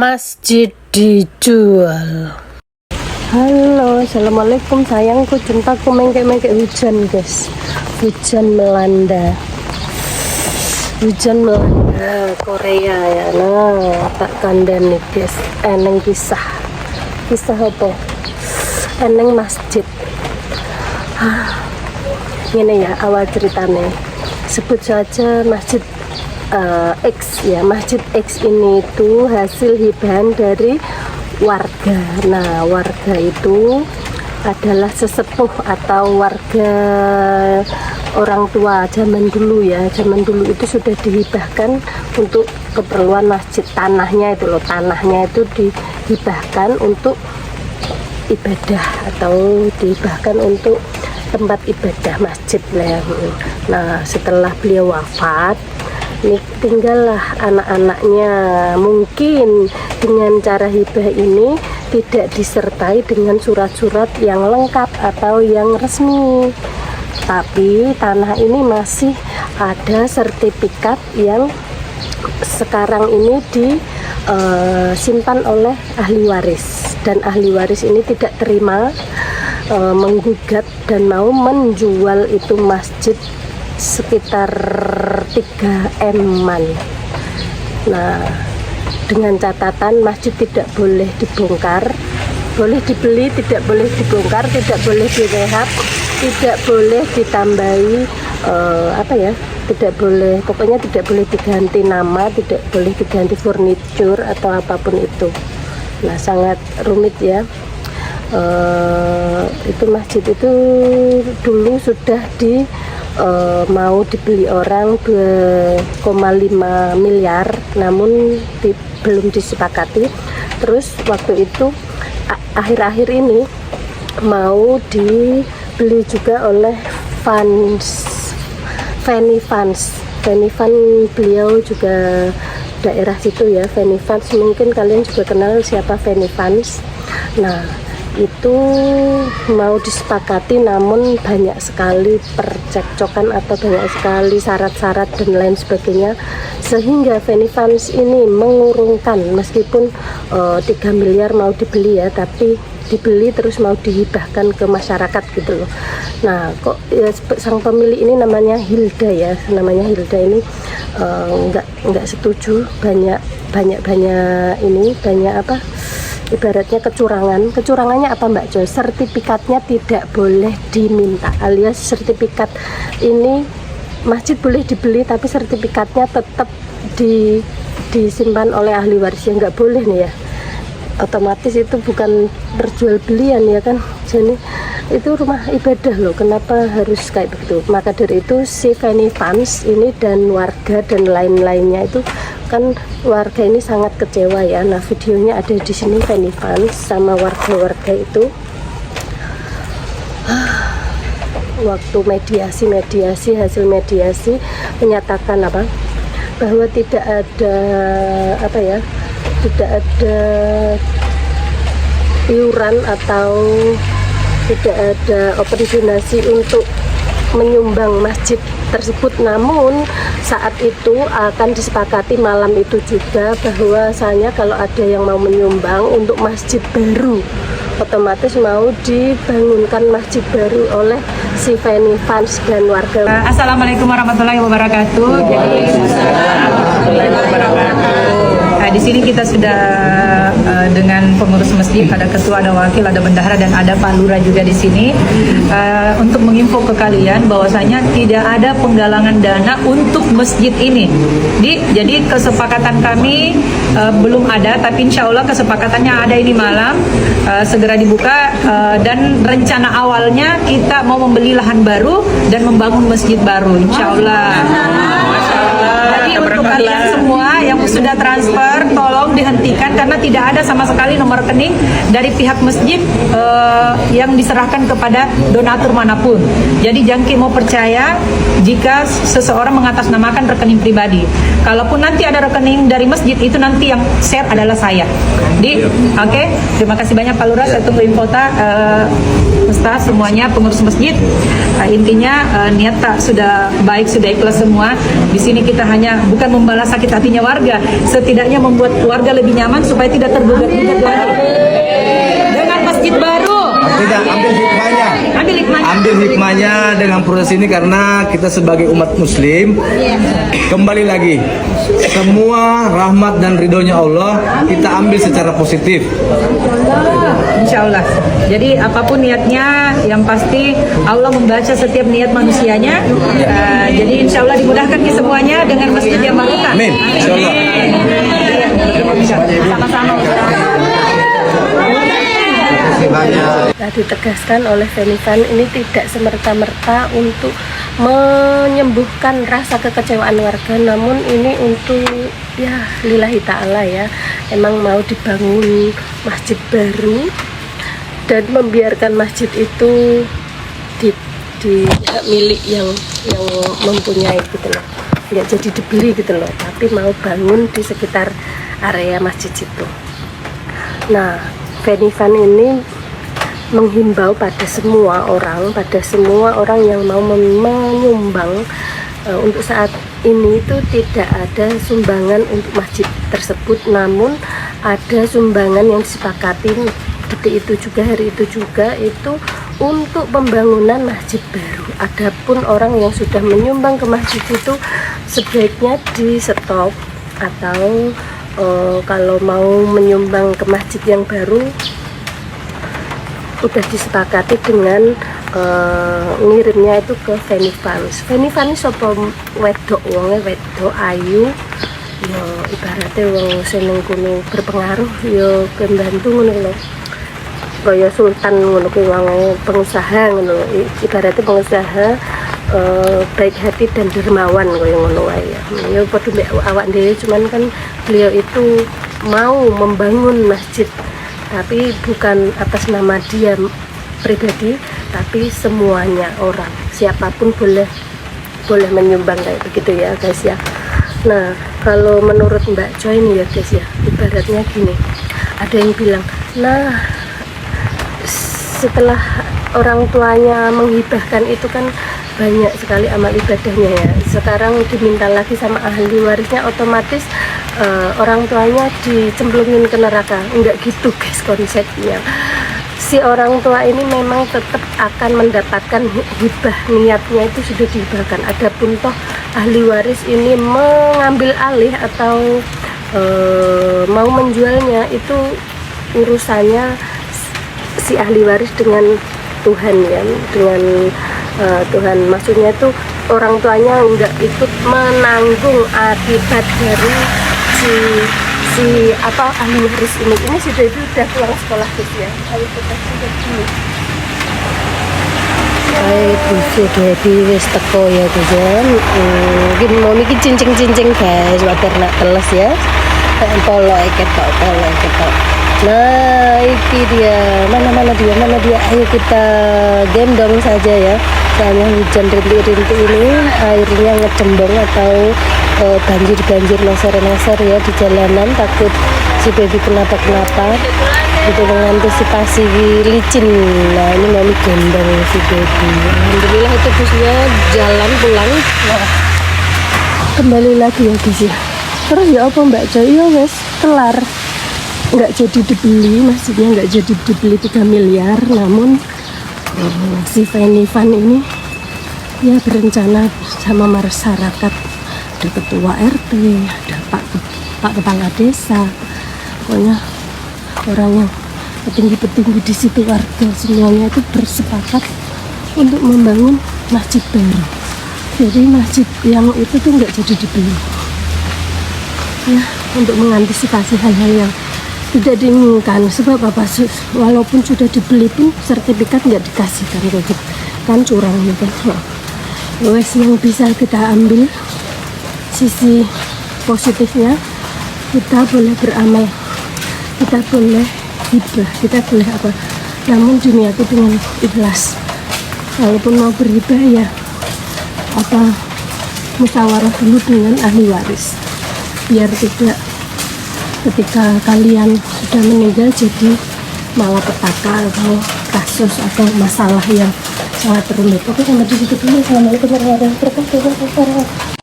Masjid dijual. Halo, assalamualaikum sayangku, cintaku, mengke-mengke hujan guys. Hujan melanda Korea ya. Nah, tak kandani guys. Eneng kisah apa? Eneng masjid. Ini ya awal ceritanya. Sebut saja Masjid X ya. Masjid X ini tuh hasil hibahan dari warga. Nah, warga itu adalah sesepuh atau warga orang tua zaman dulu ya. Zaman dulu itu sudah dihibahkan untuk keperluan masjid. Tanahnya itu dihibahkan untuk ibadah atau dihibahkan untuk tempat ibadah masjid lah. Nah, setelah beliau wafat, tinggallah anak-anaknya. Mungkin dengan cara hibah ini tidak disertai dengan surat-surat yang lengkap atau yang resmi, tapi tanah ini masih ada sertifikat yang sekarang ini disimpan oleh ahli waris, dan ahli waris ini tidak terima menggugat dan mau menjual itu masjid sekitar 3 M-an. Nah, dengan catatan masjid tidak boleh dibongkar, boleh dibeli, tidak boleh dibongkar, tidak boleh direhab, tidak boleh ditambahi tidak boleh, pokoknya tidak boleh diganti nama, tidak boleh diganti furniture atau apapun itu. Nah, sangat rumit ya. Itu masjid itu dulu sudah mau dibeli orang 2,5 miliar, namun belum disepakati. Terus waktu itu akhir-akhir ini mau dibeli juga oleh Fanny Fans. Beliau juga daerah situ ya, Fanny Fans. Mungkin kalian juga kenal siapa Fanny Fans. Nah, itu mau disepakati, namun banyak sekali percekcokan atau banyak sekali syarat-syarat dan lain sebagainya, sehingga Fanny Fans ini mengurungkan. Meskipun 3 miliar mau dibeli ya, tapi dibeli terus mau dihibahkan ke masyarakat gitu loh. Nah, kok ya, sang pemilik ini namanya Hilda ya, ini nggak setuju. Banyak ibaratnya kecurangannya apa Mbak Jo? Sertifikatnya tidak boleh diminta, alias sertifikat ini masjid boleh dibeli tapi sertifikatnya tetap disimpan oleh ahli waris, ya nggak boleh nih ya. Otomatis itu bukan perjualbelian ya kan, jadi itu rumah ibadah loh, kenapa harus kayak begitu? Maka dari itu si Fanny Fans ini dan warga dan lain-lainnya itu kan, warga ini sangat kecewa ya. Nah, videonya ada di sini, Fanny Fans sama warga-warga itu waktu hasil mediasi menyatakan bahwa tidak ada iuran atau tidak ada open donasi untuk menyumbang masjid tersebut. Namun saat itu akan disepakati malam itu juga bahwasanya kalau ada yang mau menyumbang untuk masjid baru, otomatis mau dibangunkan masjid baru oleh si Fanny Fans dan warga. Assalamualaikum warahmatullahi wabarakatuh. Di sini kita sudah dengan pengurus masjid, ada ketua, ada wakil, ada bendahara, dan ada Pak Lurah juga di sini untuk menginfo ke kalian bahwasanya tidak ada penggalangan dana untuk masjid ini. Jadi kesepakatan kami belum ada, tapi insya Allah kesepakatannya ada ini malam segera dibuka, dan rencana awalnya kita mau membeli lahan baru dan membangun masjid baru, insya Allah. Jadi untuk kalian semua yang sudah transfer, tolong dihentikan karena tidak ada sama sekali nomor rekening dari pihak masjid yang diserahkan kepada donatur manapun. Jadi jangan mau percaya jika seseorang mengatasnamakan rekening pribadi. kalaupun nanti ada rekening dari masjid itu nanti yang share adalah saya. Oke, terima kasih banyak Pak Lurah. Saya tunggu infota Ustaz semuanya pengurus masjid. Intinya niat tak sudah baik, sudah ikhlas semua. Di sini kita hanya bukan membalas sakit hatinya warga, setidaknya membuat warga lebih nyaman supaya tidak tergugat-gugat lagi. Dengan masjid baru. Tidak, ambil hikmahnya dengan proses ini, karena kita sebagai umat muslim kembali lagi semua rahmat dan ridhonya Allah kita ambil secara positif. Insya Allah. Jadi apapun niatnya, yang pasti Allah membaca setiap niat manusianya. Jadi insya Allah dimudahkan ke semuanya dengan masjid yang barokah. Amin. Insya Allah. Sama-sama. Nah, ditegaskan oleh Fenivan ini tidak semerta-merta untuk menyembuhkan rasa kekecewaan warga, namun ini untuk ya lillahi ta'ala ya, emang mau dibangun masjid baru dan membiarkan masjid itu di hak milik yang mempunyai gitu loh, nggak jadi dibeli gitu loh, tapi mau bangun di sekitar area masjid itu. Nah, Fenivan ini menghimbau pada semua orang yang mau menyumbang. Untuk saat ini itu tidak ada sumbangan untuk masjid tersebut, namun ada sumbangan yang disepakati detik itu juga, hari itu juga, itu untuk pembangunan masjid baru. Adapun orang yang sudah menyumbang ke masjid itu sebaiknya di stop, atau kalau mau menyumbang ke masjid yang baru udah disepakati dengan ngirimnya itu ke Fenivan. Fenivan sapa wedok, wonge wedok ayu ya, ibaratnya wong seneng kuno berpengaruh ya, pembantu ngono lho, kaya sultan ngono kuwi, wong pengusaha ngono, ibaratnya pengusaha baik hati dan dermawan kaya ngono wae ya. Ya padha mek awak dhewe, cuman kan beliau itu mau membangun masjid, tapi bukan atas nama dia pribadi, tapi semuanya orang, siapapun boleh menyumbang kayak begitu ya guys ya. Nah, kalau menurut Mbak Joy ini ya guys ya, ibaratnya gini, ada yang bilang, nah setelah orang tuanya menghibahkan itu kan banyak sekali amal ibadahnya ya, sekarang diminta lagi sama ahli warisnya, otomatis orang tuanya dicemplungin ke neraka. Enggak gitu guys konsepnya. Si orang tua ini memang tetap akan mendapatkan hibah, niatnya itu sudah dihibahkan. Adapun toh ahli waris ini mengambil alih atau mau menjualnya, itu urusannya si ahli waris dengan Tuhan ya, dengan Tuhan. Maksudnya itu orang tuanya enggak ikut menanggung akibat dari si ahli waris ini sudah pulang sekolah guys ya. Ayo kita lihat dulu. Sudah wis teko ya guys ya. Mungkin mau mikir cincing guys, wajar nak teles ya. Polok ketok. Nah, ini dia. Mana dia? Ayo kita gendong saja ya. Soalnya hujan rintik-rintik ini, airnya ngecembong atau banjir loser ya di jalanan, takut si baby kenapa gitu, mengantisipasi licin. Nah, ini mami gendong si baby. Alhamdulillah itu busnya jalan pulang. Nah, kembali lagi ya guys ya. Terus ya apa Mbak Joy? Ya wes kelar, nggak jadi dibeli, masjidnya nggak jadi dibeli 3 miliar, namun si Fenivan ini ya berencana sama masyarakat, ada ketua RT, ada Pak Kepala Desa, pokoknya orang yang petinggi di situ, warga semuanya itu bersepakat untuk membangun masjid baru. Jadi masjid yang itu tuh nggak jadi dibeli ya, untuk mengantisipasi hal-hal yang tidak diinginkan. Sebab apa, walaupun sudah dibeli pun sertifikat nggak dikasihkan kayak gitu kan, curang gitu. Wes yang bisa kita ambil sisi positifnya, kita boleh beramal, kita boleh hibah, kita boleh apa, namun dunia itu dengan ikhlas. Walaupun mau berhibah ya apa, musyawarah dulu dengan ahli waris. biar tidak ketika kalian sudah meninggal jadi malapetaka atau kasus atau masalah yang sangat rumit. Oke, sampai di situ dulu. Assalamualaikum warahmatullahi wabarakatuh.